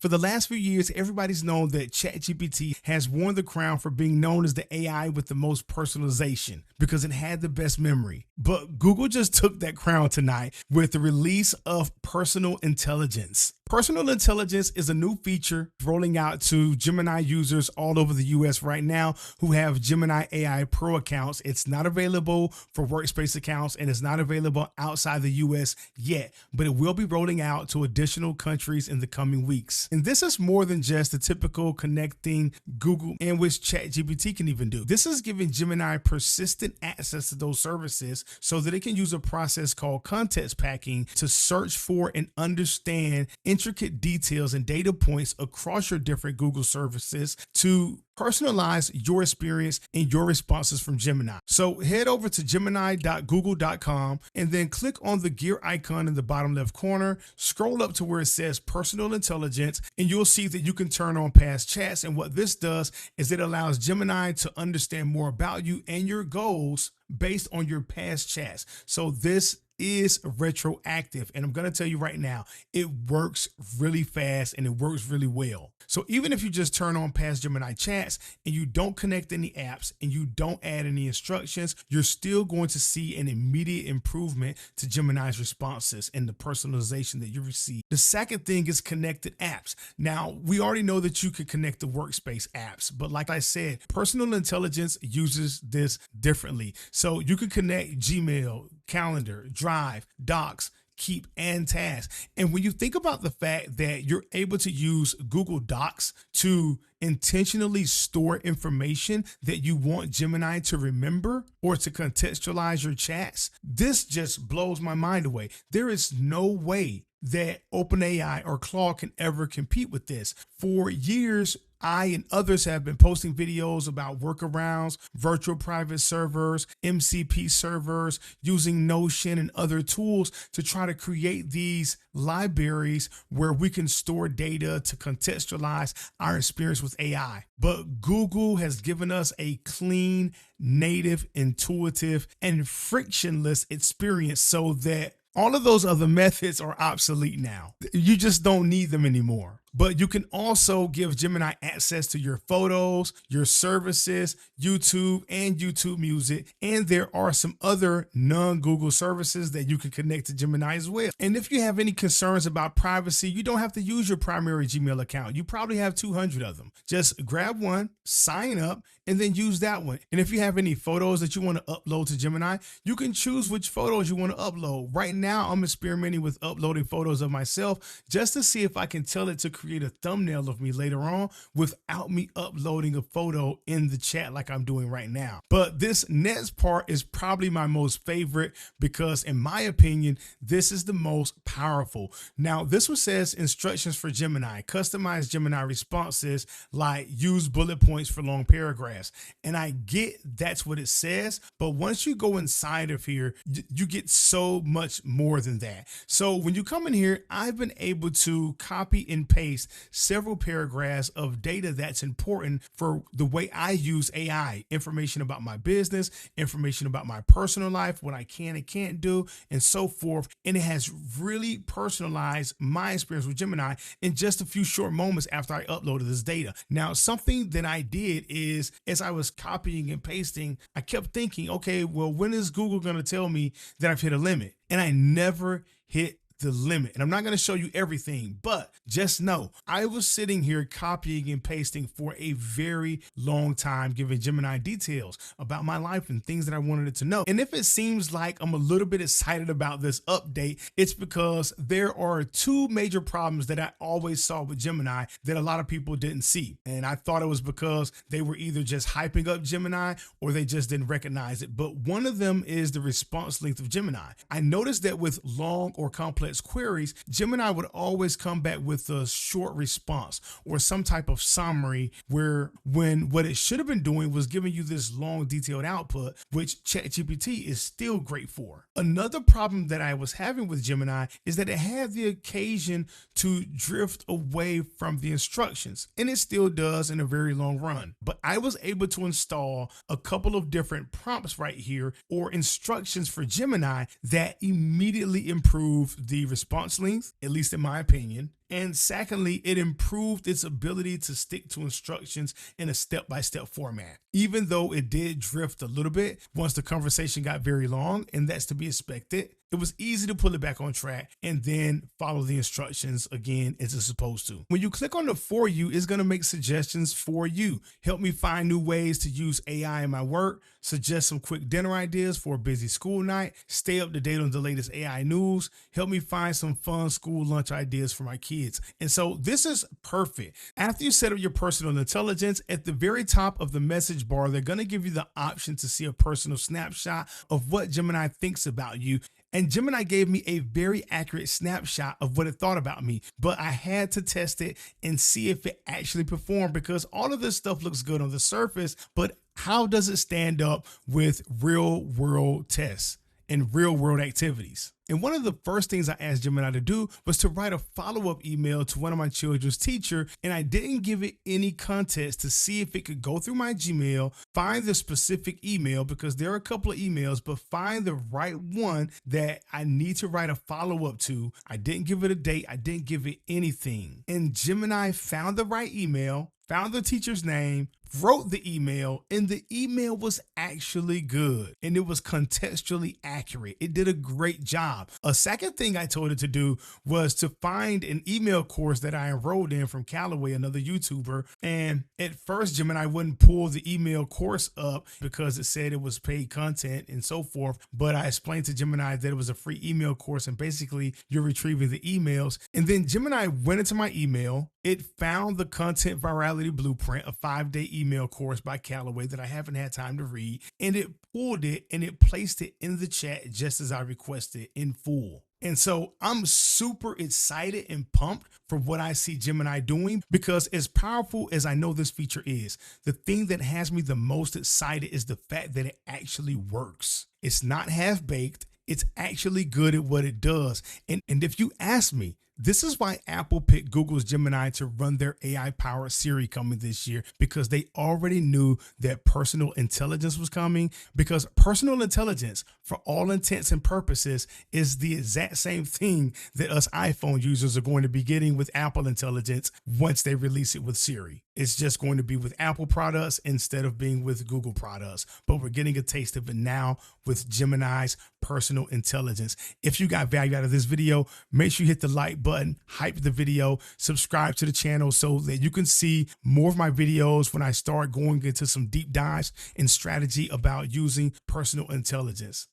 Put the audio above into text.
For the last few years, everybody's known that ChatGPT has won the crown for being known as the AI with the most personalization because it had the best memory. But Google just took that crown tonight with the release of personal intelligence. Personal intelligence is a new feature rolling out to Gemini users all over the US right now who have Gemini AI Pro accounts. It's not available for workspace accounts and it's not available outside the US yet, but it will be rolling out to additional countries in the coming weeks. And this is more than just the typical connecting Google and which ChatGPT can even do. This is giving Gemini persistent access to those services so that it can use a process called context packing to search for and understand intricate details and data points across your different Google services to personalize your experience and your responses from Gemini. So head over to gemini.google.com and then click on the gear icon in the bottom left corner, scroll up to where it says personal intelligence, and you'll see that you can turn on past chats. And what this does is it allows Gemini to understand more about you and your goals based on your past chats. So this is retroactive, and I'm going to tell you right now, it works really fast and it works really well. So even if you just turn on past Gemini chats and you don't connect any apps and you don't add any instructions, you're still going to see an immediate improvement to Gemini's responses and the personalization that you receive. The second thing is connected apps. Now, we already know that you can connect the workspace apps, but like I said, personal intelligence uses this differently. So you can connect Gmail, Calendar, Drive, Docs, Keep, and Tasks. And when you think about the fact that you're able to use Google Docs to intentionally store information that you want Gemini to remember or to contextualize your chats, this just blows my mind away. There is no way that OpenAI or Claude can ever compete with this. For years, I and others have been posting videos about workarounds, virtual private servers, MCP servers, using Notion and other tools to try to create these libraries where we can store data to contextualize our experience with AI. But Google has given us a clean, native, intuitive, and frictionless experience so that all of those other methods are obsolete now. You just don't need them anymore. But you can also give Gemini access to your photos, your services, YouTube, and YouTube Music. And there are some other non-Google services that you can connect to Gemini as well. And if you have any concerns about privacy, you don't have to use your primary Gmail account. You probably have 200 of them. Just grab one, sign up, and then use that one. And if you have any photos that you want to upload to Gemini, you can choose which photos you want to upload. Right now, I'm experimenting with uploading photos of myself just to see if I can tell it to create a thumbnail of me later on without me uploading a photo in the chat like I'm doing right now. But this next part is probably my most favorite because in my opinion, this is the most powerful. Now, this one says instructions for Gemini, customize Gemini responses like use bullet points for long paragraphs. And I get that's what it says, but once you go inside of here, you get so much more than that. So when you come in here, I've been able to copy and paste several paragraphs of data that's important for the way I use AI, information about my business, information about my personal life, what I can and can't do, and so forth. And it has really personalized my experience with Gemini in just a few short moments after I uploaded this data. Now, something that I did is as I was copying and pasting, I kept thinking, okay, well, when is Google going to tell me that I've hit a limit? And I never hit the limit. And I'm not going to show you everything, but just know I was sitting here copying and pasting for a very long time, giving Gemini details about my life and things that I wanted it to know. And if it seems like I'm a little bit excited about this update, it's because there are two major problems that I always saw with Gemini that a lot of people didn't see. And I thought it was because they were either just hyping up Gemini or they just didn't recognize it. But one of them is the response length of Gemini. I noticed that with long or complex queries, Gemini would always come back with a short response or some type of summary where when what it should have been doing was giving you this long detailed output, which ChatGPT is still great for. Another problem that I was having with Gemini is that it had the occasion to drift away from the instructions, and it still does in a very long run. But I was able to install a couple of different prompts right here or instructions for Gemini that immediately improved the response length, at least in my opinion, And secondly, it improved its ability to stick to instructions in a step-by-step format, even though it did drift a little bit once the conversation got very long, and that's to be expected. It was easy to pull it back on track and then follow the instructions again as it's supposed to. When you click on the For You, it's going to make suggestions for you. Help me find new ways to use AI in my work, suggest some quick dinner ideas for a busy school night, stay up to date on the latest AI news, help me find some fun school lunch ideas for my kids. And so this is perfect. After you set up your personal intelligence, at the very top of the message bar, they're going to give you the option to see a personal snapshot of what Gemini thinks about you. And Gemini gave me a very accurate snapshot of what it thought about me, but I had to test it and see if it actually performed, because all of this stuff looks good on the surface, but how does it stand up with real world tests and real world activities? And one of the first things I asked Gemini to do was to write a follow-up email to one of my children's teacher, and I didn't give it any context to see if it could go through my Gmail, find the specific email, because there are a couple of emails, but find the right one that I need to write a follow-up to. I didn't give it a date. I didn't give it anything. And Gemini found the right email, found the teacher's name, wrote the email, and the email was actually good and it was contextually accurate. It did a great job. A second thing I told it to do was to find an email course that I enrolled in from Callaway, another YouTuber. And at first, Gemini wouldn't pull the email course up because it said it was paid content and so forth. But I explained to Gemini that it was a free email course and basically you're retrieving the emails. And then Gemini went into my email. It found the Content Virality Blueprint, a 5-day email course by Callaway that I haven't had time to read, and it pulled it and it placed it in the chat just as I requested in full. And so I'm super excited and pumped for what I see Gemini doing, because as powerful as I know this feature is, the thing that has me the most excited is the fact that it actually works. It's not half-baked. It's actually good at what it does. And if you ask me, this is why Apple picked Google's Gemini to run their AI-powered Siri coming this year, because they already knew that personal intelligence was coming, because personal intelligence, for all intents and purposes, is the exact same thing that us iPhone users are going to be getting with Apple Intelligence once they release it with Siri. It's just going to be with Apple products instead of being with Google products, but we're getting a taste of it now with Gemini's personal intelligence. If you got value out of this video, make sure you hit the like button, hype the video, subscribe to the channel so that you can see more of my videos when I start going into some deep dives and strategy about using personal intelligence.